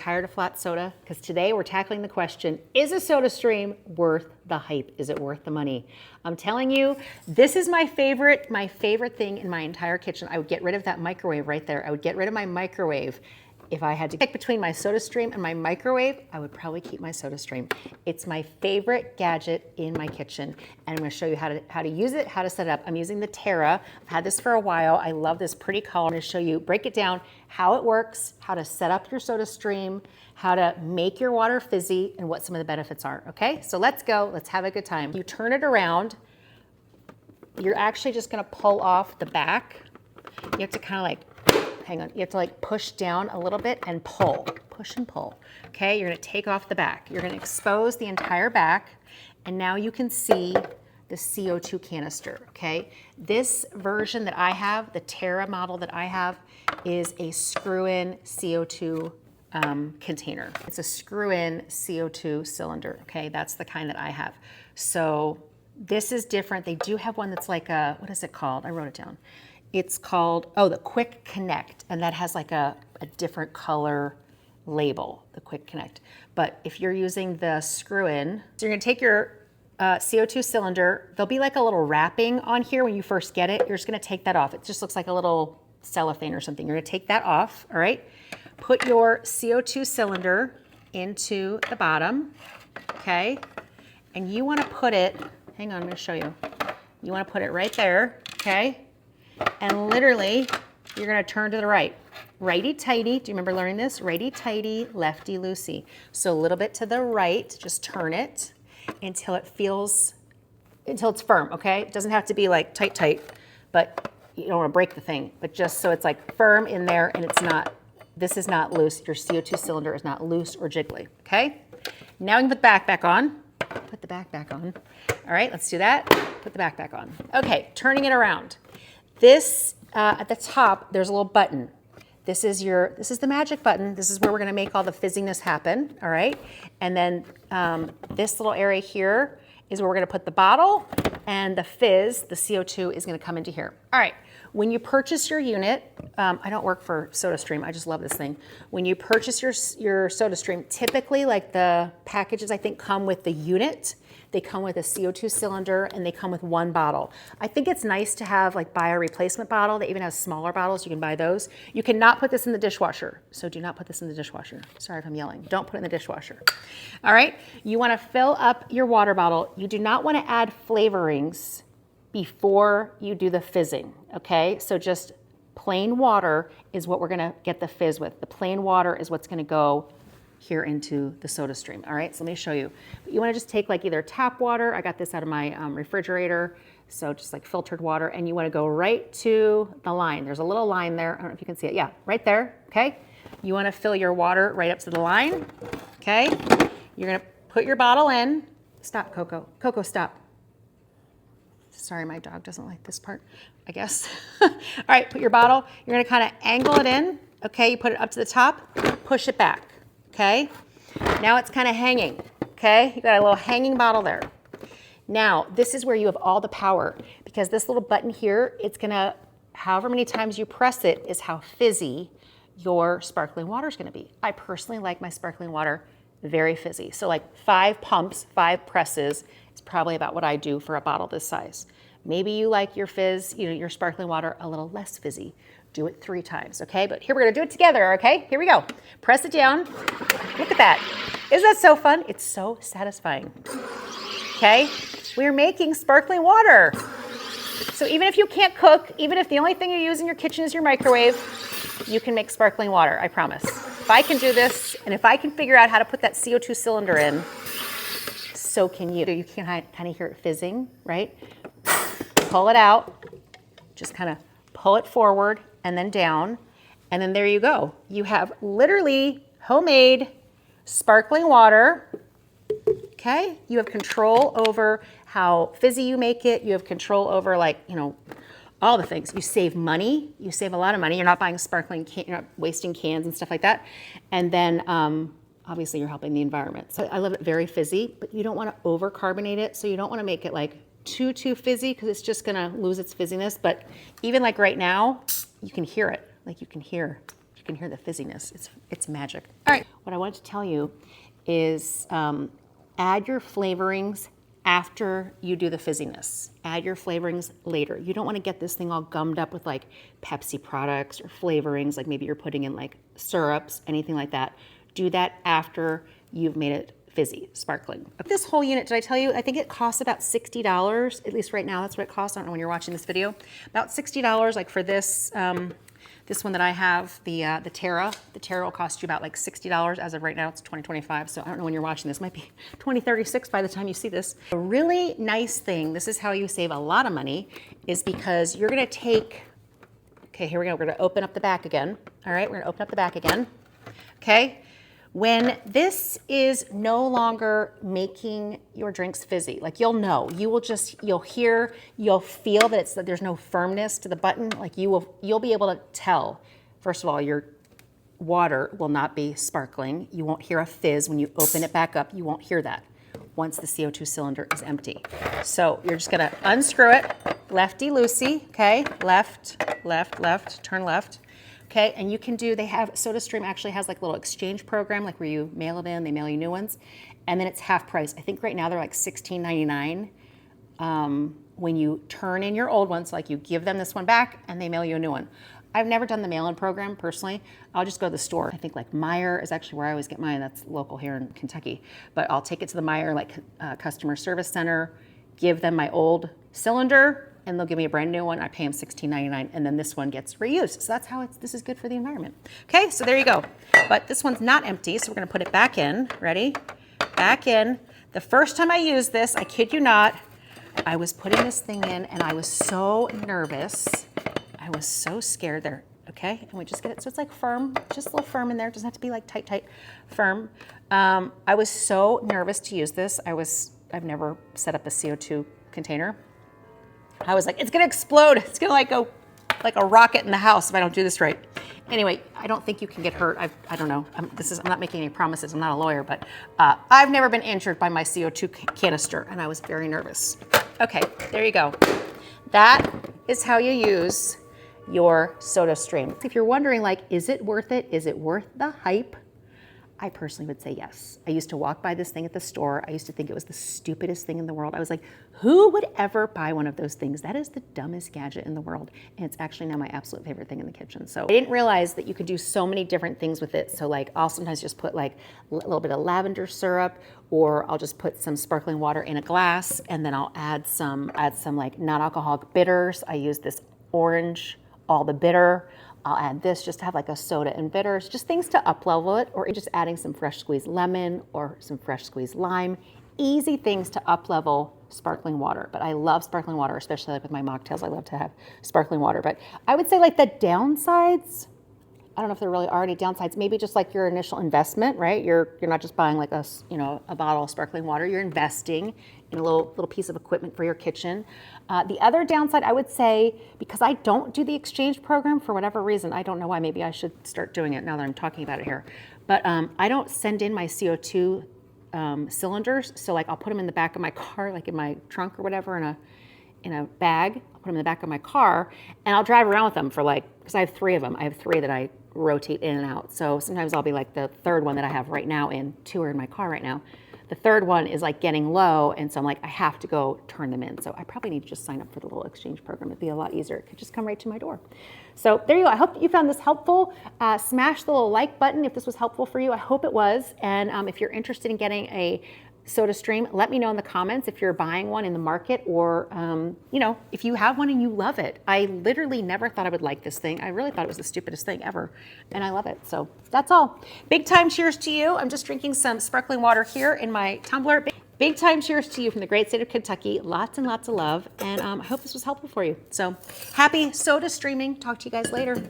tired of flat soda? Because today we're tackling the question, is a SodaStream worth the hype? Is it worth the money? I'm telling you, this is my favorite thing in my entire kitchen. I would get rid of that microwave right there. I would get rid of my microwave. If I had to pick between my SodaStream and my microwave, I would probably keep my SodaStream. It's my favorite gadget in my kitchen, and I'm going to show you how to use it, how to set it up. I'm using the Terra. I've had this for a while. I love this pretty color. I'm going to show you, break it down, how it works, how to set up your SodaStream, how to make your water fizzy, and what some of the benefits are. Okay, so let's go. Let's have a good time. You turn it around. You're actually just going to pull off the back. You have to kind of like, hang on, you have to like push down a little bit and pull, push and pull. Okay, you're gonna take off the back. You're gonna expose the entire back, and now you can see the CO2 canister, okay? This version that I have, the Terra model that I have, is a screw-in CO2 container. It's a screw-in CO2 cylinder, okay? That's the kind that I have. So this is different. They do have one that's like a, what is it called? I wrote it down. It's called, oh, the Quick Connect, and that has like a different color label, the Quick Connect. But if you're using the screw-in, so you're gonna take your CO2 cylinder, there'll be like a little wrapping on here when you first get it. You're just gonna take that off. It just looks like a little cellophane or something. You're gonna take that off, all right? Put your CO2 cylinder into the bottom, okay? And you wanna put it, hang on, I'm gonna show you. You wanna put it right there, okay? And literally, you're gonna turn to the right. Righty-tighty, do you remember learning this? Righty-tighty, lefty-loosey. So a little bit to the right, just turn it until it feels, until it's firm, okay? It doesn't have to be like tight, but you don't wanna break the thing, but just so it's like firm in there and it's not, this is not loose. Your CO2 cylinder is not loose or jiggly, okay? Now we can put the back back on. Put the back back on. All right, let's do that. Put the back back on. Okay, turning it around. This, at the top, there's a little button. This is the magic button. This is where we're gonna make all the fizziness happen, all right? And then this little area here is where we're gonna put the bottle, and the fizz, the CO2, is gonna come into here. All right, when you purchase your unit, I don't work for SodaStream, I just love this thing. When you purchase your SodaStream, typically like the packages I think come with the unit. They come with a CO2 cylinder and they come with one bottle. I think it's nice to have like buy a replacement bottle. They even have smaller bottles, you can buy those. You cannot put this in the dishwasher, so do not put this in the dishwasher. Sorry if I'm yelling, don't put it in the dishwasher. All right, you wanna fill up your water bottle. You do not wanna add flavorings before you do the fizzing, okay? So just plain water is what we're gonna get the fizz with. The plain water is what's gonna go here into the SodaStream. All right, so let me show you. You wanna just take like either tap water, I got this out of my refrigerator, so just like filtered water, and you wanna go right to the line. There's a little line there, I don't know if you can see it. Yeah, right there, okay? You wanna fill your water right up to the line, okay? You're gonna put your bottle in. Stop, Coco. Coco, stop. Sorry, my dog doesn't like this part, I guess. All right, put your bottle. You're gonna kind of angle it in, okay? You put it up to the top, push it back, okay? Now it's kind of hanging, okay? You got a little hanging bottle there. Now, this is where you have all the power, because this little button here, it's gonna, however many times you press it is how fizzy your sparkling water is gonna be. I personally like my sparkling water very fizzy. So like 5 pumps, 5 presses, is probably about what I do for a bottle this size. Maybe you like your fizz, you know, your sparkling water a little less fizzy. Do it 3 times, okay? But here we're gonna do it together, okay? Here we go. Press it down. Look at that. Isn't that so fun? It's so satisfying. Okay? We're making sparkling water. So even if you can't cook, even if the only thing you use in your kitchen is your microwave, you can make sparkling water, I promise. If I can do this, and if I can figure out how to put that CO2 cylinder in, so can you. You can kind of hear it fizzing, right? Pull it out, just kind of pull it forward and then down, and then there you go. You have literally homemade sparkling water, okay? You have control over how fizzy you make it. You have control over, like, you know, all the things. You save money. You save a lot of money. You're not buying sparkling cans, you're not wasting cans and stuff like that. And then obviously you're helping the environment. So I love it very fizzy, but you don't want to over carbonate it. So you don't want to make it like too fizzy, because it's just gonna lose its fizziness. But even like right now, you can hear it. Like you can hear can hear the fizziness. It's magic. All right, what I wanted to tell you is add your flavorings after you do the fizziness. Add your flavorings later. You don't want to get this thing all gummed up with like Pepsi products or flavorings, like maybe you're putting in like syrups, anything like that. Do that after you've made it fizzy, sparkling. This whole unit, did I tell you, I think it costs about $60, at least right now, that's what it costs. I don't know when you're watching this video. About $60, like for this, this one that I have, the Terra. The Terra will cost you about like $60. As of right now, it's $20.25. So I don't know when you're watching this. It might be $20.36 by the time you see this. A really nice thing, this is how you save a lot of money, is because you're gonna take, okay, here we go. We're gonna open up the back again. All right, we're gonna open up the back again. Okay, when this is no longer making your drinks fizzy, like you'll know, you'll hear, you'll feel that there's no firmness to the button. Like you'll be able to tell. First of all, your water will not be sparkling. You won't hear a fizz when you open it back up. You won't hear that once the CO2 cylinder is empty. So you're just gonna unscrew it, lefty-loosey, okay? Left, left, left, turn left. Okay, and you can do, they have, SodaStream actually has like a little exchange program, like where you mail it in, they mail you new ones, and then it's half price. I think right now they're like $16.99 when you turn in your old ones, so like you give them this one back and they mail you a new one. I've never done the mail-in program personally. I'll just go to the store. I think like Meijer is actually where I always get mine. That's local here in Kentucky. But I'll take it to the Meijer like customer service center, give them my old cylinder, and they'll give me a brand new one. I pay them $16.99, and then this one gets reused. So that's how this is good for the environment. Okay, so there you go. But this one's not empty, so we're gonna put it back in. Ready? Back in. The first time I used this, I kid you not, I was putting this thing in, and I was so nervous. I was so scared there. Okay, and we just get it so it's like firm, just a little firm in there. It doesn't have to be like tight, tight, firm. I was so nervous to use this. I've never set up a CO2 container. I was like, it's gonna explode. It's gonna like go like a rocket in the house if I don't do this right. Anyway, I don't think you can get hurt. I don't know. I'm not making any promises. I'm not a lawyer, but I've never been injured by my CO2 canister, and I was very nervous. Okay, there you go. That is how you use your SodaStream. If you're wondering, like, is it worth it? Is it worth the hype? I personally would say yes. I used to walk by this thing at the store. I used to think it was the stupidest thing in the world. I was like, who would ever buy one of those things? That is the dumbest gadget in the world. And it's actually now my absolute favorite thing in the kitchen. So I didn't realize that you could do so many different things with it. So like I'll sometimes just put like a little bit of lavender syrup, or I'll just put some sparkling water in a glass, and then I'll add some like non-alcoholic bitters. I use this orange, all the bitter. I'll add this just to have like a soda and bitters, just things to up level it, or just adding some fresh squeezed lemon or some fresh squeezed lime. Easy things to up level sparkling water. But I love sparkling water, especially like with my mocktails. I love to have sparkling water. But I would say like the downsides, I don't know if there really are any downsides. Maybe just like your initial investment, right? You're not just buying like a bottle of sparkling water. You're investing in a little piece of equipment for your kitchen. The other downside, I would say, because I don't do the exchange program for whatever reason, I don't know why. Maybe I should start doing it now that I'm talking about it here. But I don't send in my CO2 cylinders. So like I'll put them in the back of my car, like in my trunk or whatever, in a bag. I'll put them in the back of my car, and I'll drive around with them for like, because I have 3 of them. I have 3 that I rotate in and out. So sometimes I'll be like the 3rd one that I have right now in. 2 are in my car right now. The 3rd one is like getting low, and so I'm like, I have to go turn them in. So I probably need to just sign up for the little exchange program. It'd be a lot easier. It could just come right to my door. So there you go. I hope you found this helpful. Smash the little like button if this was helpful for you. I hope it was. And if you're interested in getting a SodaStream, let me know in the comments if you're buying one in the market, or if you have one and you love it. I literally never thought I would like this thing. I really thought it was the stupidest thing ever, and I love it. So that's all. Big time cheers to you. I'm just drinking some sparkling water here in my tumbler. Big time cheers to you from the great state of Kentucky. Lots and lots of love, and I hope this was helpful for you. So happy soda streaming. Talk to you guys later.